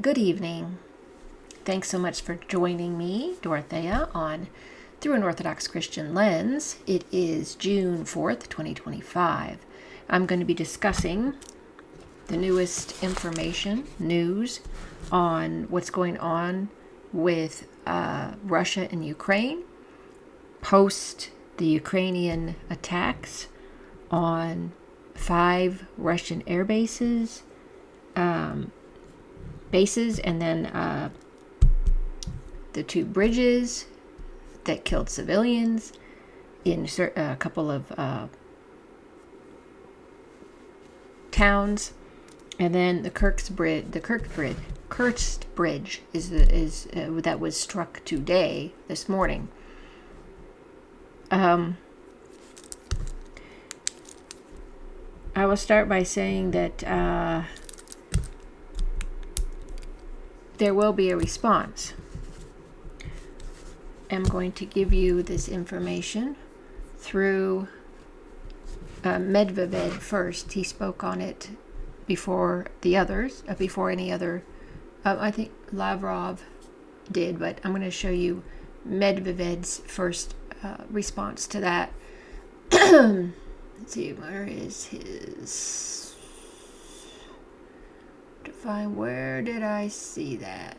Good evening. Thanks so much for joining me, Dorothea, on Through an Orthodox Christian Lens. It is June 4th, 2025. I'm going to be discussing the newest news on what's going on with Russia and Ukraine post the Ukrainian attacks on 5 Russian air bases, and then the 2 bridges that killed civilians in a couple of towns, and then the Kursk bridge is that was struck this morning. I will start by saying that there will be a response. I'm going to give you this information through Medvedev first. He spoke on it before the others, before any other. I think Lavrov did, but I'm going to show you Medvedev's first response to that. Let's see, where is his? To find where did I see that?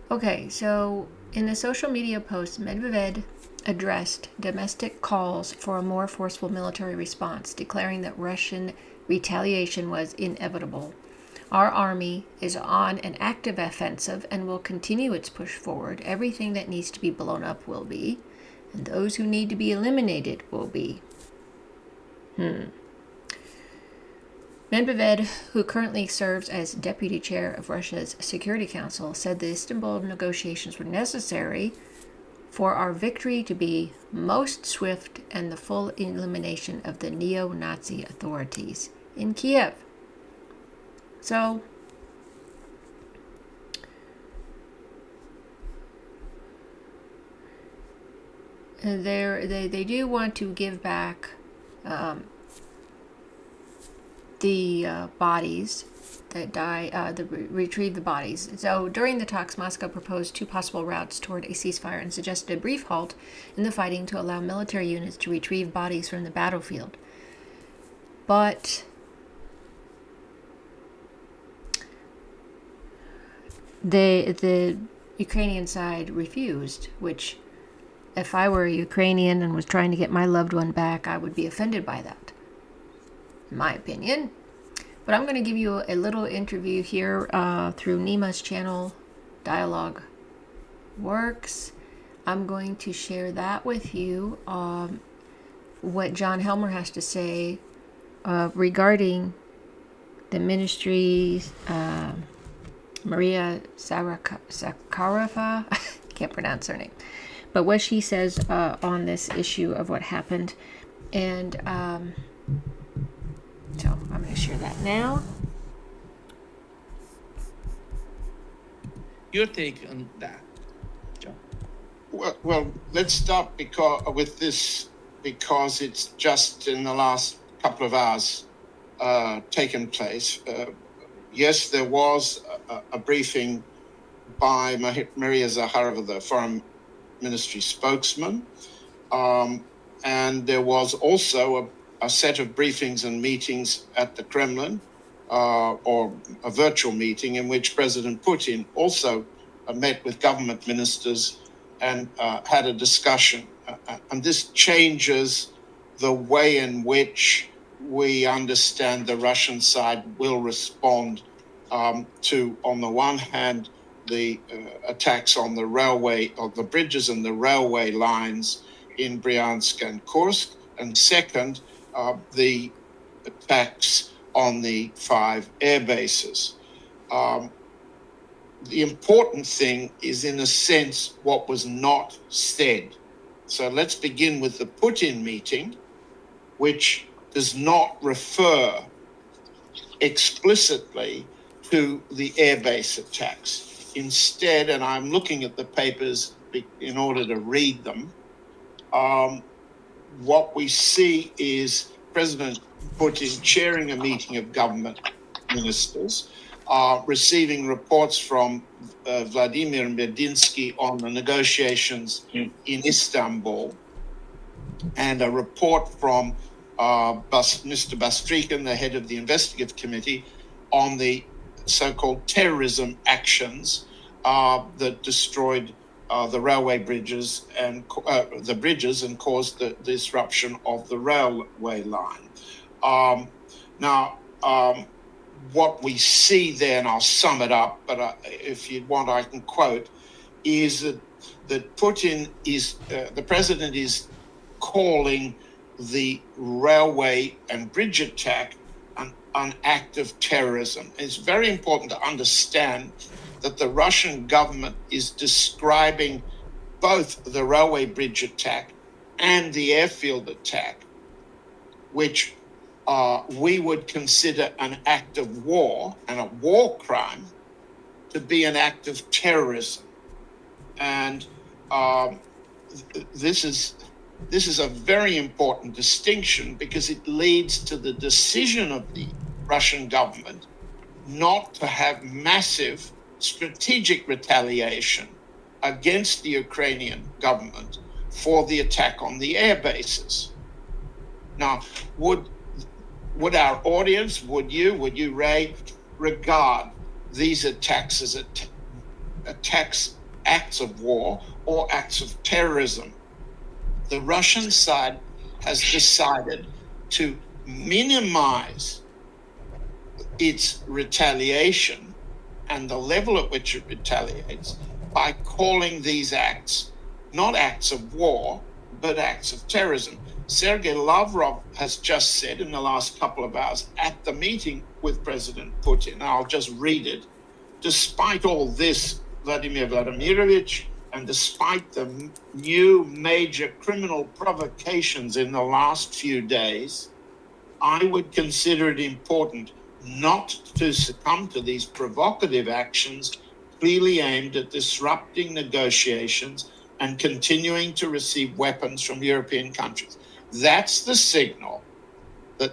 Okay, so in a social media post, Medvedev addressed domestic calls for a more forceful military response, declaring that Russian retaliation was inevitable. Our army is on an active offensive and will continue its push forward. Everything that needs to be blown up will be, and those who need to be eliminated will be. Medvedev, who currently serves as deputy chair of Russia's Security Council, said the Istanbul negotiations were necessary for our victory to be most swift and the full elimination of the neo-Nazi authorities in Kiev. So, they do want to give back the bodies that die, retrieve the bodies. So during the talks, Moscow proposed 2 possible routes toward a ceasefire and suggested a brief halt in the fighting to allow military units to retrieve bodies from the battlefield. But the Ukrainian side refused, which if I were a Ukrainian and was trying to get my loved one back, I would be offended by that, in my opinion. But I'm going to give you a little interview here through Nima's channel, Dialogue Works. I'm going to share that with you, what John Helmer has to say regarding the ministry's Maria Zakharova, can't pronounce her name, but what she says on this issue of what happened. And so I'm going to share that now. Your take on that, John? Well, let's start with this because it's just in the last couple of hours taken place. Yes, there was a briefing by Maria Zakharova, the foreign ministry spokesman, and there was also a set of briefings and meetings at the Kremlin, or a virtual meeting in which President Putin also met with government ministers and had a discussion. And this changes the way in which we understand the Russian side will respond to, on the one hand, the attacks on the railway, or the bridges and the railway lines in Bryansk and Kursk, and second, the attacks on the 5 air bases. The important thing is, in a sense, what was not said. So let's begin with the Putin meeting, which does not refer explicitly to the airbase attacks. Instead, and I'm looking at the papers in order to read them, what we see is President Putin chairing a meeting of government ministers are receiving reports from Vladimir Medinsky on the negotiations in Istanbul, and a report from Mr. Bastrikin, the head of the investigative committee, on the so-called terrorism actions that destroyed the railway bridges and caused the disruption of the railway line. What we see there, and I'll sum it up, but if you want, I can quote, is that Putin is, the president is calling the railway and bridge attack an act of terrorism. It's very important to understand that the Russian government is describing both the railway bridge attack and the airfield attack, which we would consider an act of war and a war crime, to be an act of terrorism. And this is a very important distinction, because it leads to the decision of the Russian government not to have massive strategic retaliation against the Ukrainian government for the attack on the air bases. Now, would our audience, would you, Ray, regard these attacks as acts of war or acts of terrorism? The Russian side has decided to minimize its retaliation and the level at which it retaliates by calling these acts not acts of war, but acts of terrorism. Sergei Lavrov has just said in the last couple of hours at the meeting with President Putin, and I'll just read it: despite all this, Vladimir Vladimirovich, and despite the new major criminal provocations in the last few days, I would consider it important not to succumb to these provocative actions clearly aimed at disrupting negotiations and continuing to receive weapons from European countries. That's the signal that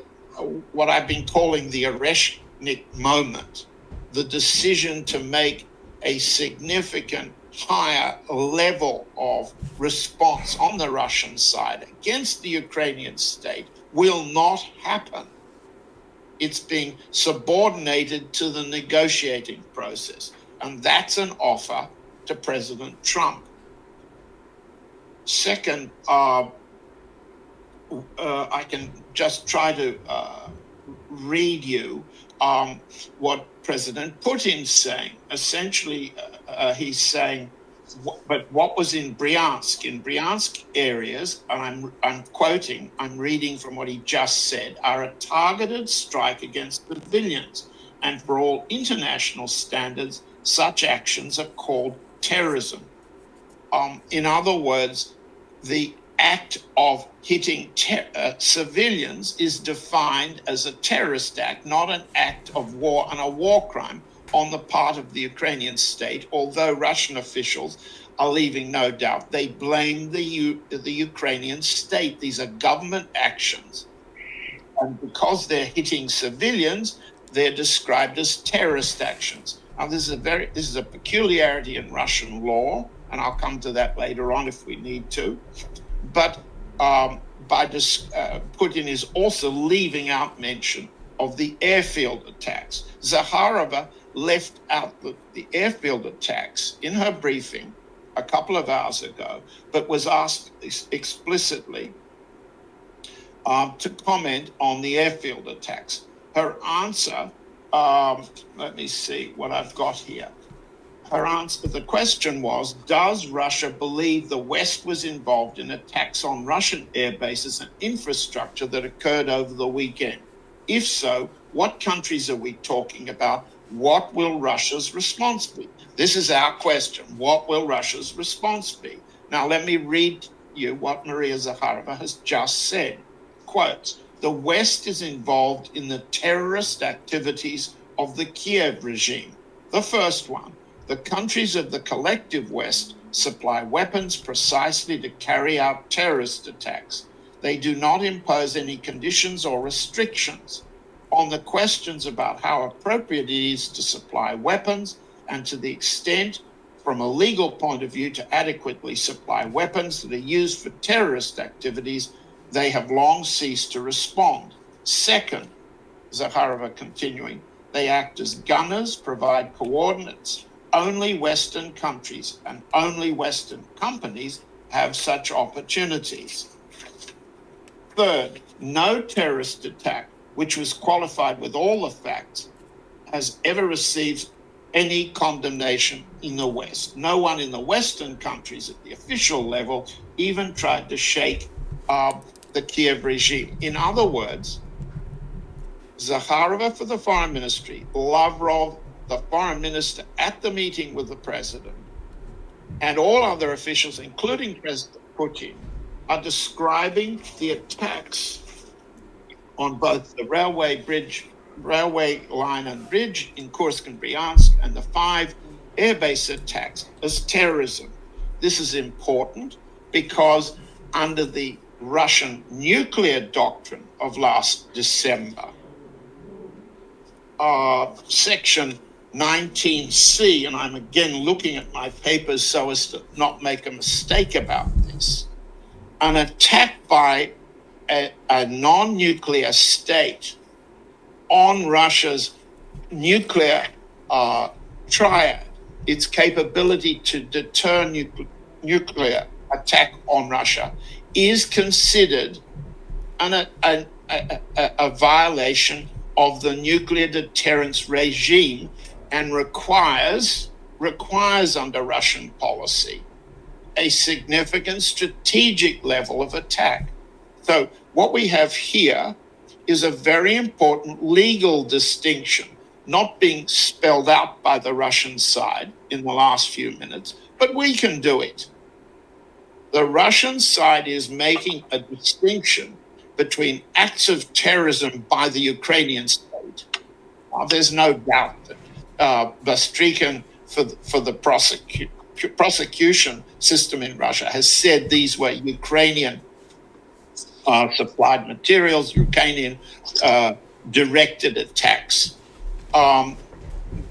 what I've been calling the Oreshnik moment, the decision to make a significant higher level of response on the Russian side against the Ukrainian state, will not happen. It's being subordinated to the negotiating process. And that's an offer to President Trump. Second, I can just try to read you what President Putin's saying. Essentially, he's saying, but what was in Bryansk areas, and I'm quoting, I'm reading from what he just said, are a targeted strike against civilians. And for all international standards, such actions are called terrorism. In other words, the act of hitting civilians is defined as a terrorist act, not an act of war and a war crime on the part of the Ukrainian state, although Russian officials are leaving no doubt. They blame the Ukrainian state. These are government actions. And because they're hitting civilians, they're described as terrorist actions. Now, this is a peculiarity in Russian law, and I'll come to that later on if we need to. But Putin is also leaving out mention of the airfield attacks. Zakharova left out the airfield attacks in her briefing a couple of hours ago, but was asked explicitly to comment on the airfield attacks. Her answer, let me see what I've got here. Her answer, the question was, does Russia believe the West was involved in attacks on Russian air bases and infrastructure that occurred over the weekend? If so, what countries are we talking about? What will Russia's response be? This is our question. What will Russia's response be? Now, let me read you what Maria Zakharova has just said. Quote, the West is involved in the terrorist activities of the Kiev regime. The first one, the countries of the collective West supply weapons precisely to carry out terrorist attacks. They do not impose any conditions or restrictions. on the questions about how appropriate it is to supply weapons and to the extent, from a legal point of view, to adequately supply weapons that are used for terrorist activities, they have long ceased to respond. Second, Zakharova continuing, they act as gunners, provide coordinates. Only Western countries and only Western companies have such opportunities. Third, no terrorist attack, which was qualified with all the facts, has ever received any condemnation in the West. No one in the Western countries at the official level even tried to shake the Kiev regime. In other words, Zakharova for the foreign ministry, Lavrov, the foreign minister at the meeting with the president, and all other officials, including President Putin, are describing the attacks on both the railway line and bridge in Kursk and Bryansk and the 5 airbase attacks as terrorism. This is important because under the Russian nuclear doctrine of last December, section 19C, and I'm again looking at my papers so as to not make a mistake about this, an attack by a non-nuclear state on Russia's nuclear triad, its capability to deter nuclear attack on Russia, is considered a violation of the nuclear deterrence regime and requires under Russian policy a significant strategic level of attack. So what we have here is a very important legal distinction, not being spelled out by the Russian side in the last few minutes, but we can do it. The Russian side is making a distinction between acts of terrorism by the Ukrainian state. There's no doubt that Bastrikin for the prosecution system in Russia has said these were Ukrainian supplied materials, Ukrainian directed attacks.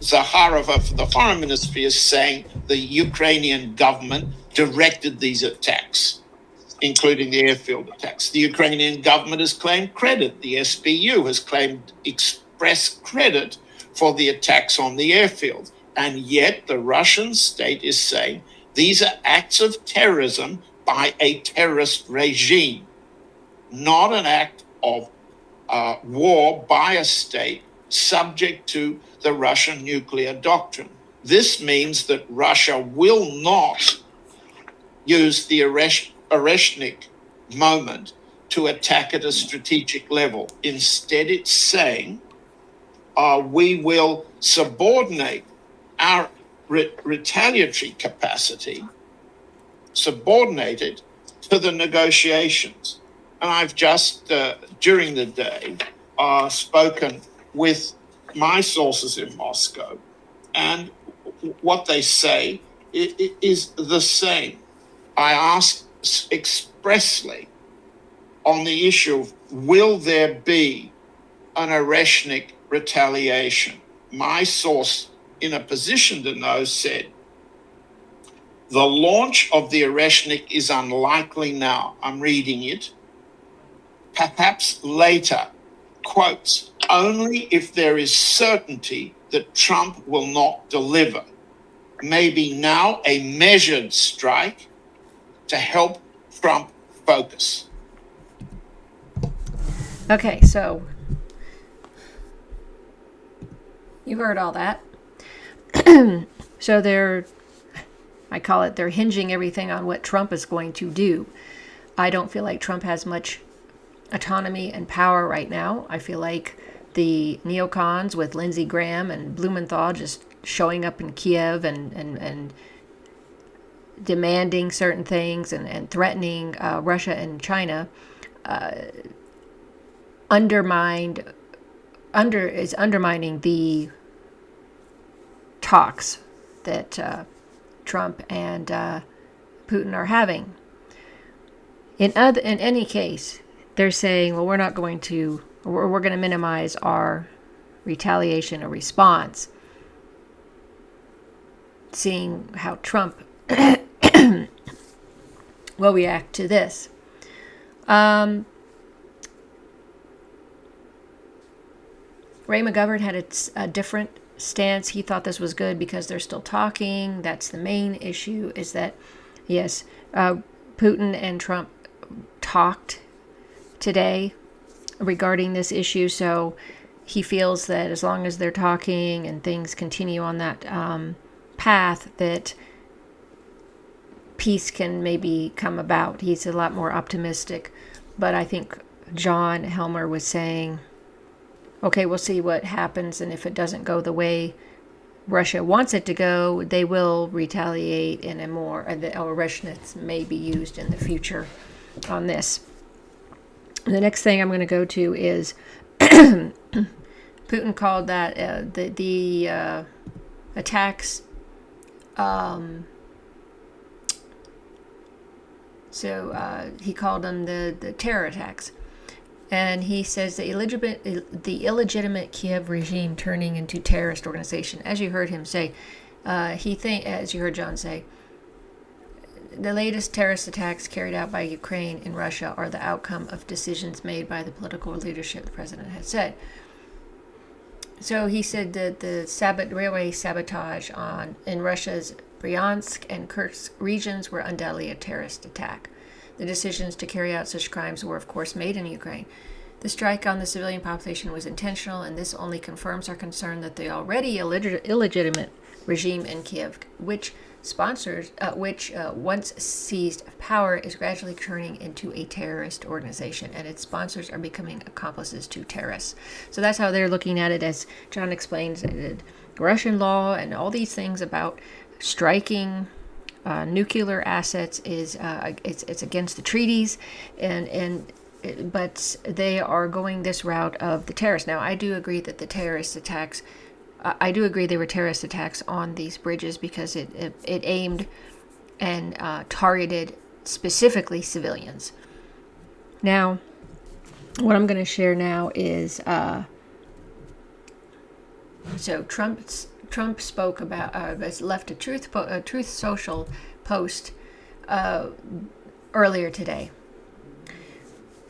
Zakharova for the foreign ministry is saying the Ukrainian government directed these attacks, including the airfield attacks. The Ukrainian government has claimed credit. The SBU has claimed express credit for the attacks on the airfield. And yet the Russian state is saying these are acts of terrorism by a terrorist regime, not an act of war by a state subject to the Russian nuclear doctrine. This means that Russia will not use the Oreshnik moment to attack at a strategic level. Instead, it's saying we will subordinate our retaliatory capacity, subordinate it to the negotiations. And I've just, during the day, spoken with my sources in Moscow, and what they say is the same. I asked expressly on the issue of will there be an Oreshnik retaliation. My source in a position to know said, the launch of the Oreshnik is unlikely now. I'm reading it. Perhaps later, quotes, only if there is certainty that Trump will not deliver. Maybe now a measured strike to help Trump focus. Okay, so you heard all that. So they're hinging everything on what Trump is going to do. I don't feel like Trump has much autonomy and power right now. I feel like the neocons with Lindsey Graham and Blumenthal just showing up in Kiev and demanding certain things and threatening Russia and China undermining the talks that Trump and Putin are having. In any case, they're saying, well, we're not going to we're going to minimize our retaliation or response, seeing how Trump will react to this. Ray McGovern had a different stance. He thought this was good because they're still talking. That's the main issue, is that, yes, Putin and Trump talked today regarding this issue, so he feels that as long as they're talking and things continue on that path, that peace can maybe come about. He's a lot more optimistic. But I think John Helmer was saying, okay, we'll see what happens, and if it doesn't go the way Russia wants it to go, they will retaliate in a more, or Russians may be used in the future on this. The next thing I'm going to go to is Putin called that the attacks. He called them the terror attacks. And he says the illegitimate Kiev regime turning into terrorist organization. As you heard him say, as you heard John say, the latest terrorist attacks carried out by Ukraine and Russia are the outcome of decisions made by the political leadership, the president had said. So he said that the railway sabotage in Russia's Bryansk and Kursk regions were undoubtedly a terrorist attack. The decisions to carry out such crimes were, of course, made in Ukraine. The strike on the civilian population was intentional, and this only confirms our concern that the already illegitimate regime in Kiev, which once seized power, is gradually turning into a terrorist organization, and its sponsors are becoming accomplices to terrorists. So that's how they're looking at it, as John explains, Russian law and all these things about striking nuclear assets is it's against the treaties, but they are going this route of the terrorists. Now, I do agree that the terrorist attacks. I do agree they were terrorist attacks on these bridges because it aimed and targeted specifically civilians. Now, what I'm going to share now is so Trump spoke about left a Truth Social post earlier today.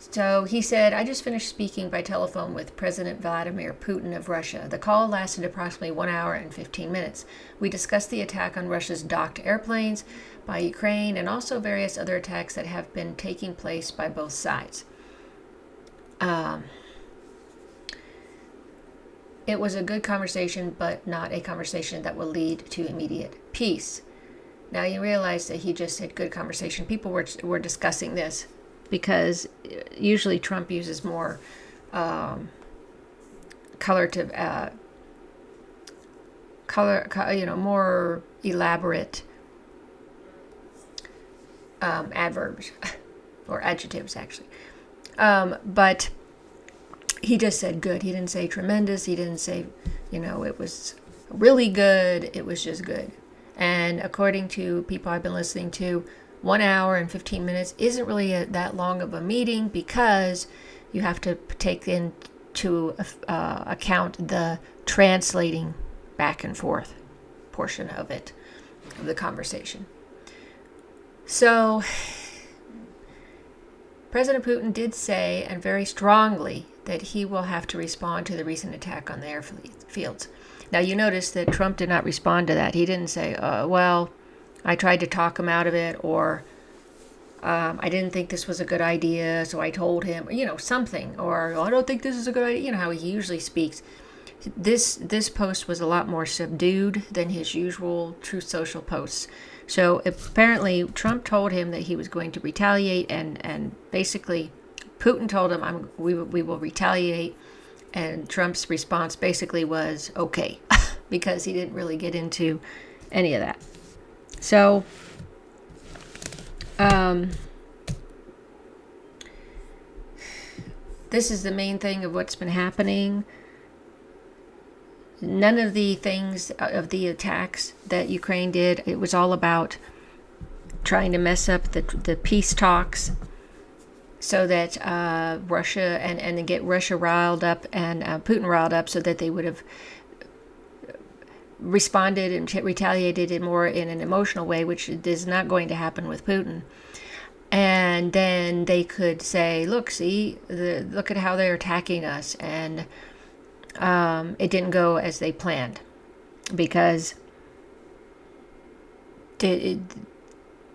So he said, I just finished speaking by telephone with President Vladimir Putin of Russia. The call lasted approximately 1 hour and 15 minutes. We discussed the attack on Russia's docked airplanes by Ukraine and also various other attacks that have been taking place by both sides. It was a good conversation, but not a conversation that will lead to immediate peace. Now you realize that he just said good conversation. People were discussing this because usually Trump uses more more elaborate adverbs or adjectives, actually. But he just said good. He didn't say tremendous. He didn't say, it was really good. It was just good. And according to people I've been listening to, 1 hour and 15 minutes isn't really that long of a meeting because you have to take into account the translating back and forth portion of it, of the conversation. So President Putin did say, and very strongly, that he will have to respond to the recent attack on the airfields. Now, you notice that Trump did not respond to that. He didn't say, well, I tried to talk him out of it, or I didn't think this was a good idea, so I told him, something, or I don't think this is a good idea, how he usually speaks. This post was a lot more subdued than his usual Truth Social posts. So apparently Trump told him that he was going to retaliate, and basically Putin told him, we will retaliate, and Trump's response basically was okay, because he didn't really get into any of that. So, this is the main thing of what's been happening. None of the things of the attacks that Ukraine did, it was all about trying to mess up the peace talks. so that Russia and get Russia riled up and Putin riled up, so that they would have responded and retaliated in an emotional way, which is not going to happen with Putin. And then they could say, look at how they're attacking us, and it didn't go as they planned, because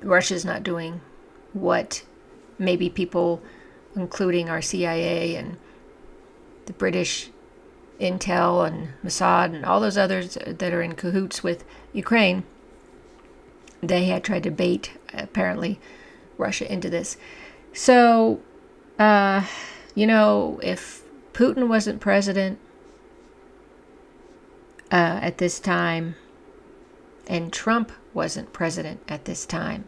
Russia's not doing what maybe people, including our CIA and the British Intel and Mossad and all those others that are in cahoots with Ukraine, they had tried to bait, apparently, Russia into this. So, if Putin wasn't president at this time, and Trump wasn't president at this time,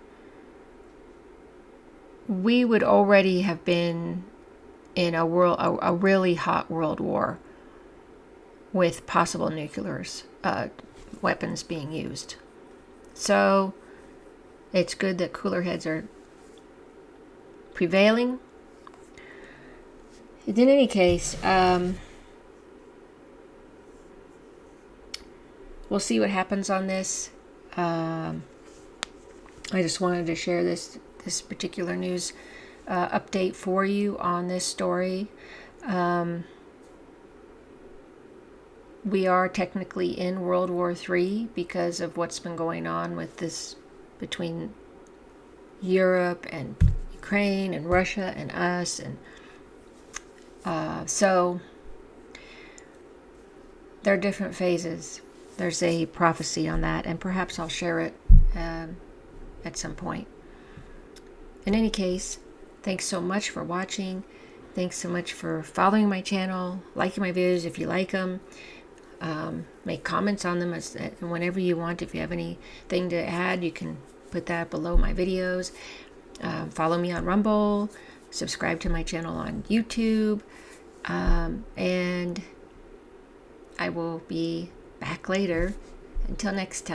we would already have been in a really hot world war with possible nuclear weapons being used. So it's good that cooler heads are prevailing. In any case, we'll see what happens on this. I just wanted to share this particular news update for you on this story. We are technically in World War III because of what's been going on with this between Europe and Ukraine and Russia and us, and so there are different phases. There's a prophecy on that, and perhaps I'll share it at some point. In any case, thanks so much for watching. Thanks so much for following my channel, liking my videos if you like them. Make comments on them whenever you want. If you have anything to add, you can put that below my videos. Follow me on Rumble. Subscribe to my channel on YouTube. And I will be back later. Until next time.